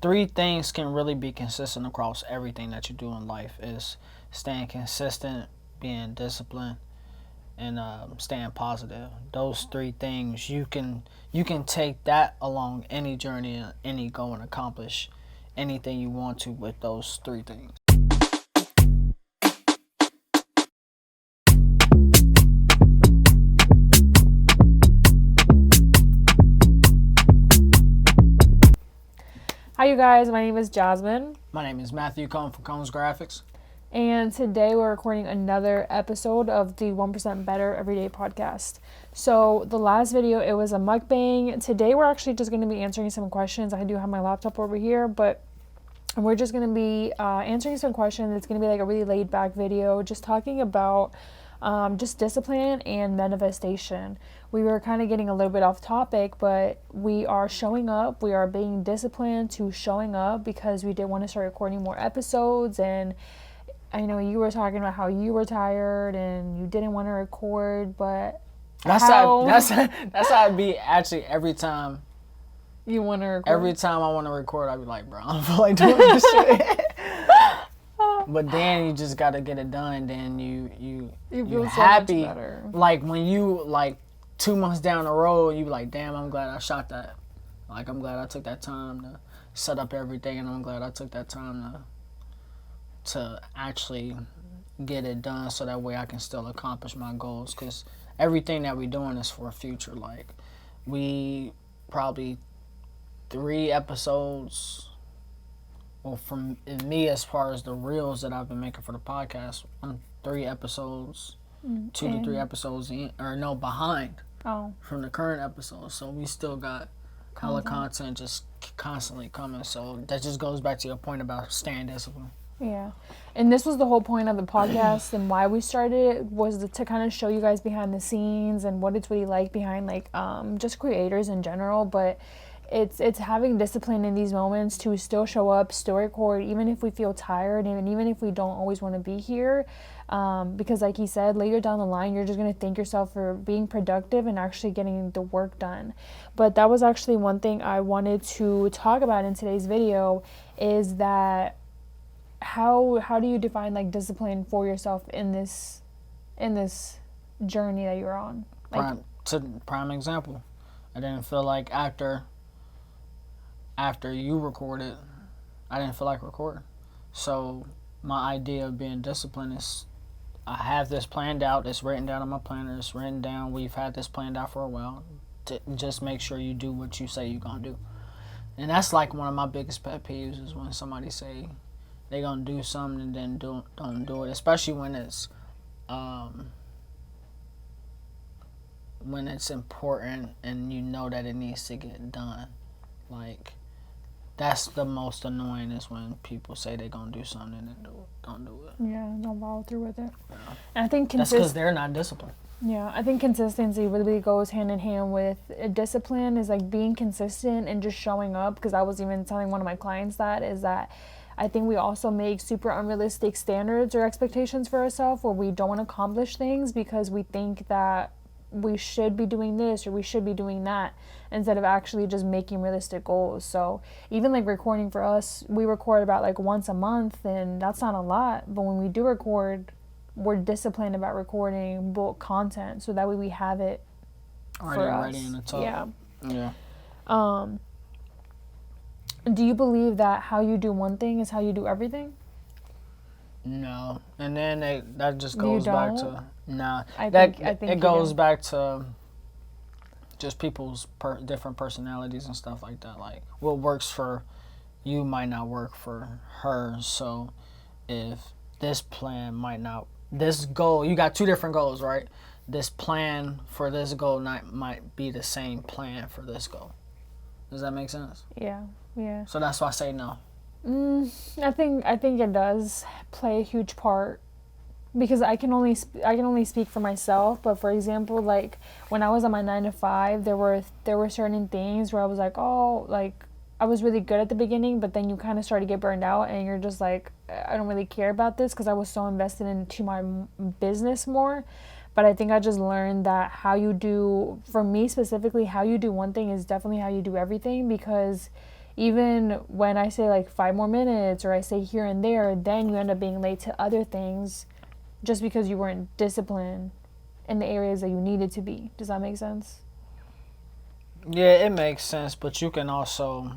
three things can really be consistent across everything that you do in life is staying consistent, being disciplined, and staying positive. Those three things, you can take that along any journey, any goal, and accomplish anything you want to with those three things. Hi you guys, my name is Jasmine. My name is Matthew Cohn from Cohn's Graphics. And today we're recording another episode of the 1% Better Everyday podcast. So the last video, it was a mukbang. Today we're actually just going to be answering some questions. I do have my laptop over here, but we're just going to be answering some questions. It's going to be like a really laid back video, just talking about just discipline and manifestation. We were kind of getting a little bit off topic, but we are showing up. We are being disciplined to showing up because we did want to start recording more episodes. And I know you were talking about how you were tired and you didn't want to record, but that's how I'd be actually every time. You want to record? Every time I want to record, I'd be like, bro, I don't feel like doing this shit. But then you just gotta get it done. Then you feel happy. so much better. Like when you 2 months down the road, you be like, damn, I'm glad I shot that. Like I'm glad I took that time to set up everything, and I'm glad I took that time to actually get it done, so that way I can still accomplish my goals. Cause everything that we're doing is for a future. Like we probably 3 episodes. Well, from me, as far as the reels that I've been making for the podcast, I'm 3 episodes, 2 to 3 episodes behind from the current episode. So we still got hella content just constantly coming. So that just goes back to your point about staying disciplined. Yeah, and this was the whole point of the podcast and why we started it, was to kind of show you guys behind the scenes and what it's really like behind just creators in general. But it's having discipline in these moments to still show up, still record, even if we feel tired and even if we don't always want to be here. Because like he said, later down the line, you're just going to thank yourself for being productive and actually getting the work done. But that was actually one thing I wanted to talk about in today's video, is that how do you define discipline for yourself in this journey that you're on? Prime example. I didn't feel like after you recorded, I didn't feel like recording. So my idea of being disciplined is, I have this planned out. It's written down on my planner. It's written down. We've had this planned out for a while. To just make sure you do what you say you're gonna do. And that's like one of my biggest pet peeves, is when somebody say they gonna do something and then don't do it. Especially when it's important and you know that it needs to get done. Like, that's the most annoying, is when people say they're going to do something and then don't do it. Yeah, don't follow through with it. Yeah. And I think that's because they're not disciplined. Yeah, I think consistency really goes hand in hand with discipline, is being consistent and just showing up. Because I was even telling one of my clients that I think we also make super unrealistic standards or expectations for ourselves, where we don't want to accomplish things because we think that we should be doing this or we should be doing that, instead of actually just making realistic goals. So even recording for us, we record about once a month, and that's not a lot, but when we do record, we're disciplined about recording bulk content, so that way we have it already in the top. Yeah. Do you believe that how you do one thing is how you do everything? No. And then that just goes back to I think it goes back to just people's different personalities and stuff like that. Like, what works for you might not work for her. So if this goal, you got 2 different goals, right? This plan for this goal might be the same plan for this goal. Does that make sense? Yeah. So that's why I say no. I think it does play a huge part, because I can only speak for myself. But for example, when I was on my 9 to 5, there were certain things where I was I was really good at the beginning, but then you kind of start to get burned out, and you're just I don't really care about this, because I was so invested into my business more. But I think I just learned that how you do, for me specifically, how you do one thing is definitely how you do everything, because even when I say like 5 more minutes or I say here and there, then you end up being late to other things just because you weren't disciplined in the areas that you needed to be. Does that make sense? Yeah, it makes sense, but you can also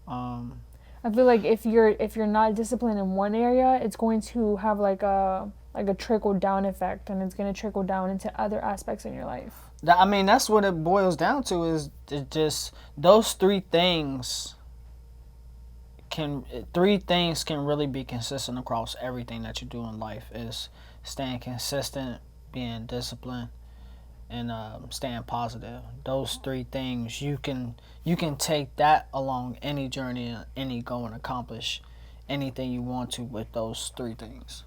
I feel like if you're not disciplined in one area, it's going to have like a trickle down effect, and it's going to trickle down into other aspects in your life. I mean, that's what it boils down to, is just those three things can really be consistent across everything that you do in life. Is staying consistent, being disciplined, and staying positive. Those three things, you can take that along any journey, any goal, and accomplish anything you want to with those three things.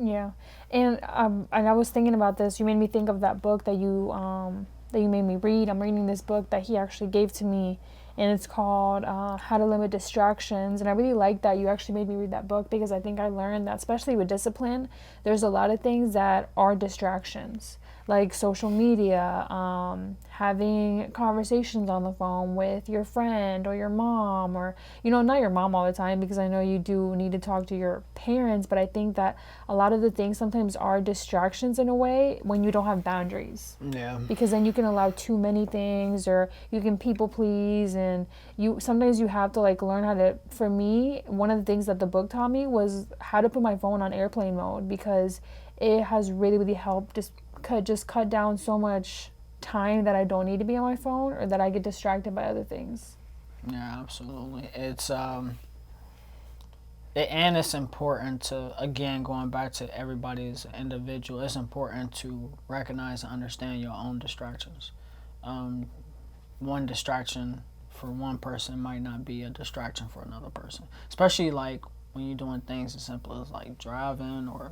Yeah, and I was thinking about this. You made me think of that book that you made me read. I'm reading this book that he actually gave to me, and it's called How to Limit Distractions. And I really like that you actually made me read that book, because I think I learned that, especially with discipline, there's a lot of things that are distractions, like social media, having conversations on the phone with your friend or your mom, or, not your mom all the time, because I know you do need to talk to your parents, but I think that a lot of the things sometimes are distractions in a way when you don't have boundaries. Yeah. Because then you can allow too many things, or you can people please, and sometimes you have to like learn how to. For me, one of the things that the book taught me was how to put my phone on airplane mode, because it has really helped just cut down so much time that I don't need to be on my phone, or that I get distracted by other things. Yeah, absolutely. It's and it's important to, again, going back to everybody's individual, it's important to recognize and understand your own distractions. One distraction for one person might not be a distraction for another person, especially like when you're doing things as simple as like driving, or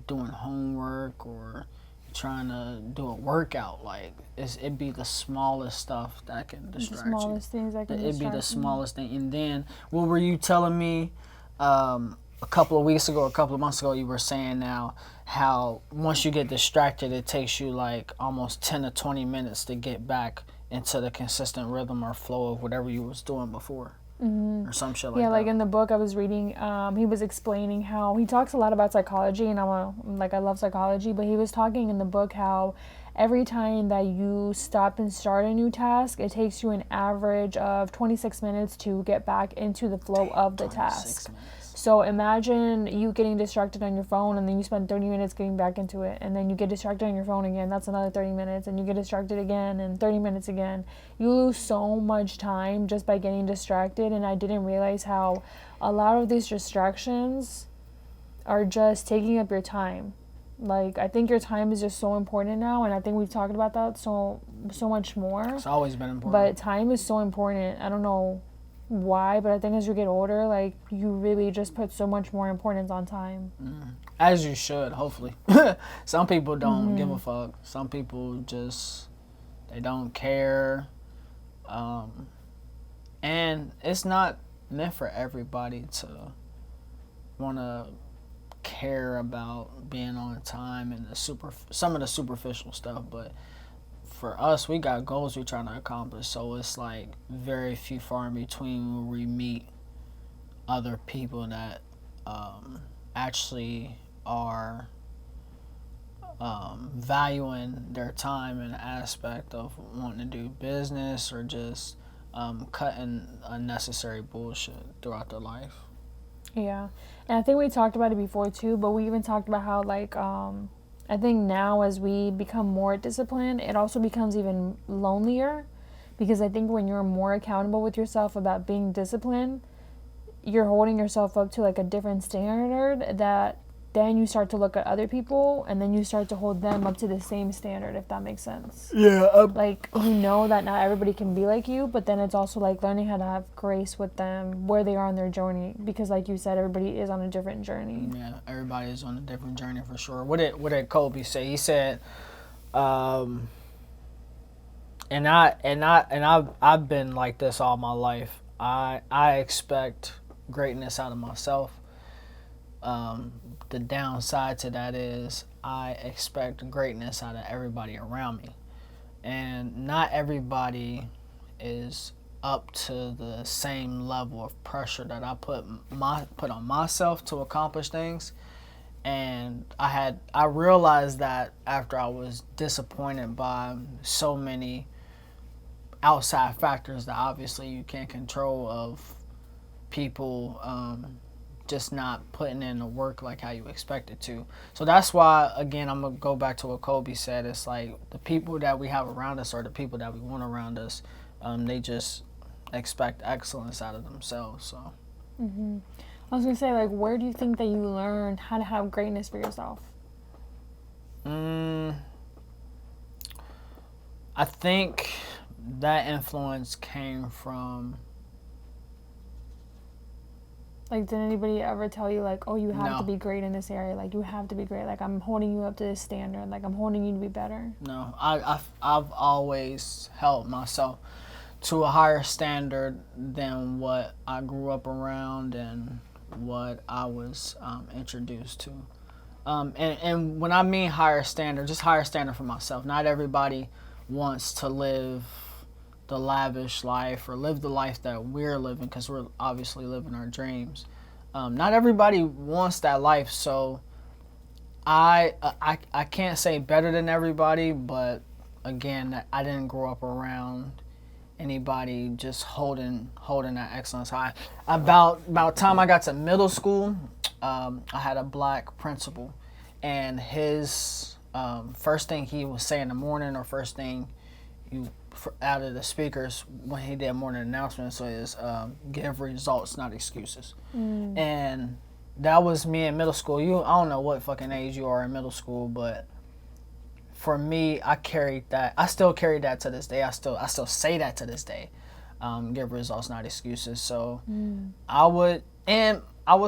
doing homework, or trying to do a workout. Like it'd be the smallest stuff that can distract you. The smallest things that can distract you. It'd be the smallest thing. And then what were you telling me a couple of weeks ago, a couple of months ago? You were saying now how once you get distracted, it takes you like almost 10 to 20 minutes to get back into the consistent rhythm or flow of whatever you was doing before. Or some shit like that. Yeah, like in the book I was reading, he was explaining how he talks a lot about psychology, and I love psychology, but he was talking in the book how every time that you stop and start a new task, it takes you an average of 26 minutes to get back into the flow of the task. Minutes. So imagine you getting distracted on your phone, and then you spend 30 minutes getting back into it, and then you get distracted on your phone again, that's another 30 minutes, and you get distracted again, and 30 minutes again. You lose so much time just by getting distracted, and I didn't realize how a lot of these distractions are just taking up your time. Like, I think your time is just so important now, and I think we've talked about that so much more. It's always been important. But time is so important. I don't know why, but I think as you get older, like, you really just put so much more importance on time. As you should, hopefully. Some people don't give a fuck. Some people just, they don't care. And it's not meant for everybody to want to care about being on time and some of the superficial stuff, but for us, we got goals we're trying to accomplish, so it's like very few far in between when we meet other people that actually are valuing their time in the aspect of wanting to do business, or just cutting unnecessary bullshit throughout their life. Yeah, and I think we talked about it before too, but we even talked about how, like, I think now as we become more disciplined, it also becomes even lonelier, because I think when you're more accountable with yourself about being disciplined, you're holding yourself up to like a different standard, that then you start to look at other people, and then you start to hold them up to the same standard, if that makes sense. Yeah. Like, you know that not everybody can be like you, but then it's also like learning how to have grace with them where they are on their journey, because like you said, everybody is on a different journey. Yeah, everybody is on a different journey for sure. What did Kobe say? He said, and I've been like this all my life. I expect greatness out of myself. The downside to that is I expect greatness out of everybody around me. And not everybody is up to the same level of pressure that I put on myself to accomplish things. And I realized that after I was disappointed by so many outside factors that obviously you can't control, of people just not putting in the work like how you expect it to. So that's why, again, I'm gonna go back to what Kobe said. It's like the people that we have around us are the people that we want around us. They just expect excellence out of themselves. So I was gonna say, like, where do you think that you learned how to have greatness for yourself? I think that influence came from. Like, did anybody ever tell you, like, oh, you have No. to be great in this area? Like, you have to be great. Like, I'm holding you up to this standard. Like, I'm holding you to be better. No, I've always held myself to a higher standard than what I grew up around and what I was introduced to. And when I mean higher standard, just higher standard for myself. Not everybody wants to live the lavish life or live the life that we're living, because we're obviously living our dreams. Not everybody wants that life, so I can't say better than everybody, but again, I didn't grow up around anybody just holding that excellence high. About time I got to middle school, I had a black principal, and his first thing he would say in the morning, or first thing out of the speakers when he did morning announcements, is give results, not excuses. And that was me in middle school. I don't know what fucking age you are in middle school, but for me, I carried that. I still carry that to this day. I still say that to this day. Give results, not excuses. So I would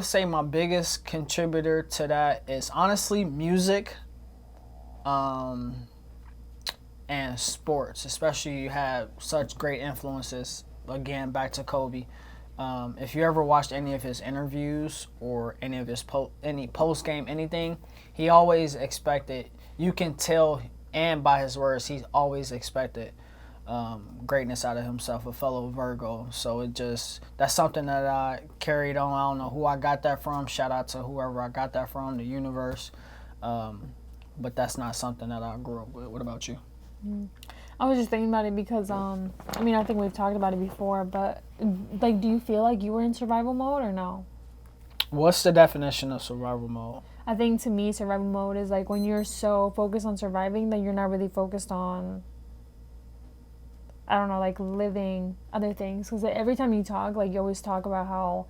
say my biggest contributor to that is honestly music, and sports. Especially, you have such great influences. Again, back to Kobe. If you ever watched any of his interviews or any of his any post game anything, he always expected. You can tell, and by his words, he's always expected greatness out of himself, a fellow Virgo. So that's something that I carried on. I don't know who I got that from. Shout out to whoever I got that from, the universe. But that's not something that I grew up with. What about you? I was just thinking about it because, I think we've talked about it before, but, like, do you feel like you were in survival mode or no? What's the definition of survival mode? I think to me, survival mode is like when you're so focused on surviving that you're not really focused on, I don't know, like living other things. Because every time you talk, like you always talk about how,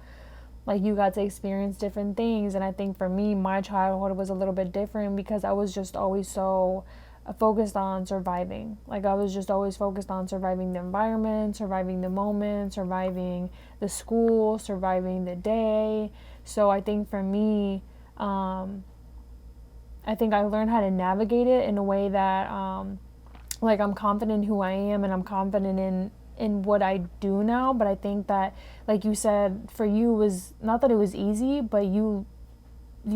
like, you got to experience different things. And I think for me, my childhood was a little bit different because I was just always so focused on surviving. Like, I was just always focused on surviving the environment, surviving the moment, surviving the school, surviving the day. So I think for me, I think I learned how to navigate it in a way that, like, I'm confident in who I am and I'm confident in what I do now. But I think that, like you said, for you was not that it was easy, but you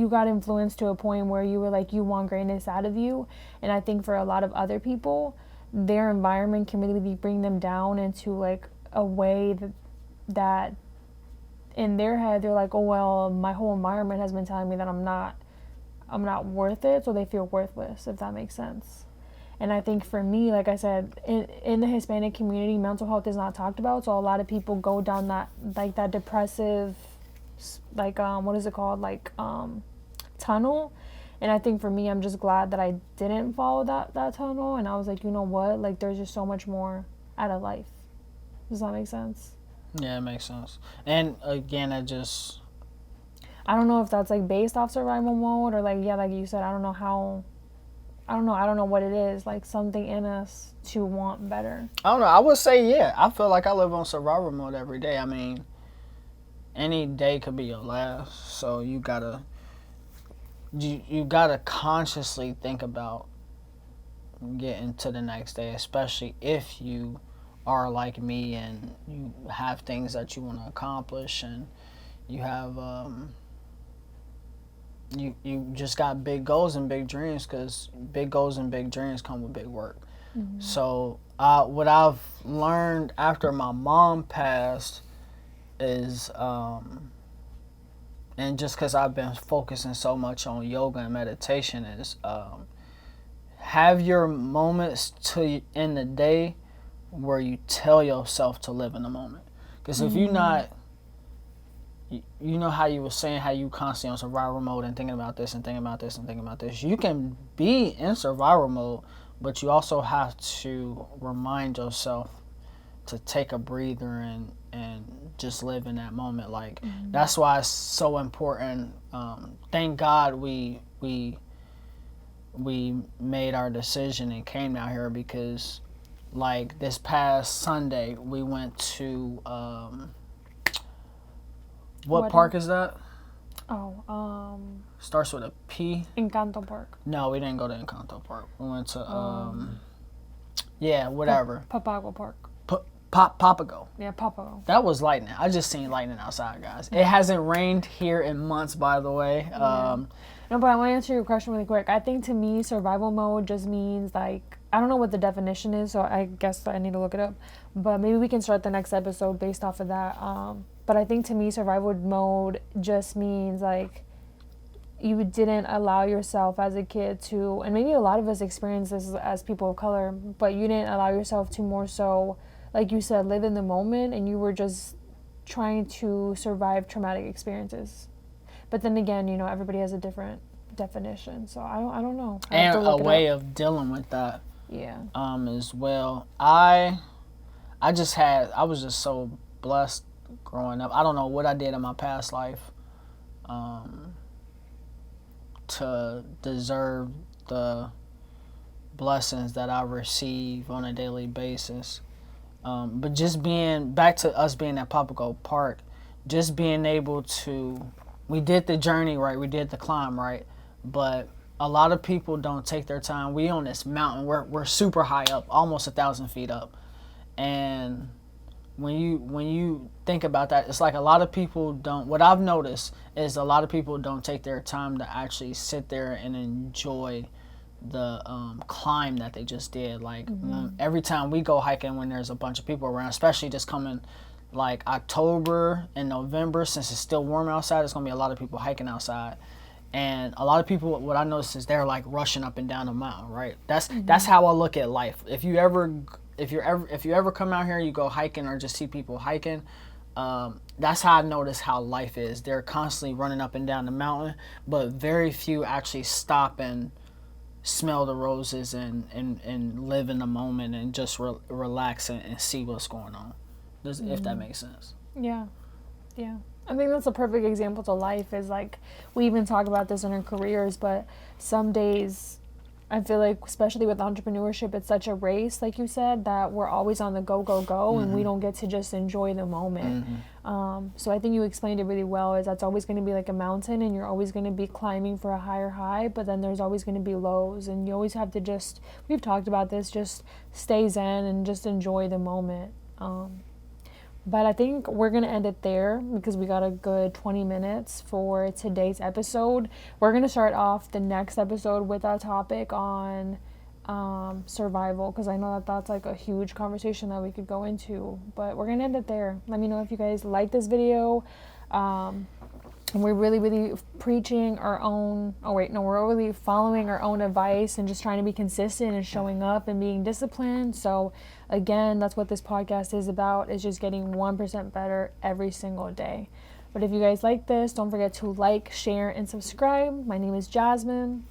got influenced to a point where you were like, you want greatness out of you. And I think for a lot of other people, their environment can really bring them down into like a way that in their head they're like, oh well, my whole environment has been telling me that I'm not worth it, so they feel worthless, if that makes sense. And I think for me, like I said, in the Hispanic community, mental health is not talked about, so a lot of people go down that, like, that depressive, like, what is it called, like, tunnel. And I think for me, I'm just glad that I didn't follow that tunnel, and I was like, you know what, like, there's just so much more out of life. Does that make sense? Yeah, it makes sense. And again, I don't know if that's like based off survival mode or like, yeah, like you said, I don't know what it is, like something in us to want better. I don't know. I would say, yeah, I feel like I live on survival mode every day. I mean, any day could be your last, so you gotta consciously think about getting to the next day, especially if you are like me and you have things that you want to accomplish and you have you just got big goals and big dreams, because big goals and big dreams come with big work. So what I've learned after my mom passed is, and just because I've been focusing so much on yoga and meditation, is have your moments in the day where you tell yourself to live in the moment. Because if you're not, you know how you were saying how you constantly on survival mode and thinking about this and thinking about this and thinking about this. You can be in survival mode, but you also have to remind yourself to take a breather and just live in that moment. Like that's why it's so important. Thank God we made our decision and came down here, because like this past Sunday we went to what park is that? Oh, Starts with a P. Encanto Park. No, we didn't go to Encanto Park. We went to yeah, whatever. Papago Park. Papago. Yeah, Papago. That was lightning. I just seen lightning outside, guys. It hasn't rained here in months, by the way. No, but I want to answer your question really quick. I think to me, survival mode just means like, I don't know what the definition is, so I guess I need to look it up. But maybe we can start the next episode based off of that. But I think to me, survival mode just means like you didn't allow yourself as a kid to, and maybe a lot of us experience this as people of color, but you didn't allow yourself to more so, like you said, live in the moment, and you were just trying to survive traumatic experiences. But then again, you know, everybody has a different definition, so I don't know. And a way of dealing with that. Yeah. As well. I was just so blessed growing up. I don't know what I did in my past life to deserve the blessings that I receive on a daily basis. But just being back to us being at Papago Park, just being able to, we did the journey right, we did the climb right, but a lot of people don't take their time. We on this mountain, we're super high up, almost 1,000 feet up, and when you think about that, it's like a lot of people don't. What I've noticed is a lot of people don't take their time to actually sit there and enjoy the climb that they just did. Like every time we go hiking, when there's a bunch of people around, especially just coming like October and November, since it's still warm outside, it's gonna be a lot of people hiking outside. And a lot of people, what I notice is they're like rushing up and down the mountain, right? That's how I look at life. If you ever come out here, you go hiking or just see people hiking, that's how I notice how life is. They're constantly running up and down the mountain, but very few actually stop and smell the roses and live in the moment and just relax and see what's going on. If that makes sense. Yeah. I think that's a perfect example to life. Is like, we even talk about this in our careers, but some days I feel like, especially with entrepreneurship, it's such a race, like you said, that we're always on the go, and we don't get to just enjoy the moment. So I think you explained it really well, is that's always going to be like a mountain, and you're always going to be climbing for a higher high, but then there's always going to be lows, and you always have to just, we've talked about this, just stay zen and just enjoy the moment. But I think we're going to end it there, because we got a good 20 minutes for today's episode. We're going to start off the next episode with a topic on survival, because I know that that's like a huge conversation that we could go into. But we're going to end it there. Let me know if you guys like this video. And we're really preaching our own, we're really following our own advice and just trying to be consistent and showing up and being disciplined. So again, that's what this podcast is about, is just getting 1% better every single day. But if you guys like this, don't forget to like, share, and subscribe. My name is Jasmine.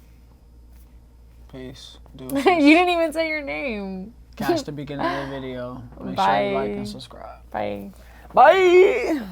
Peace. You didn't even say your name. Catch the beginning of the video. Make sure you like and subscribe. Bye. Bye.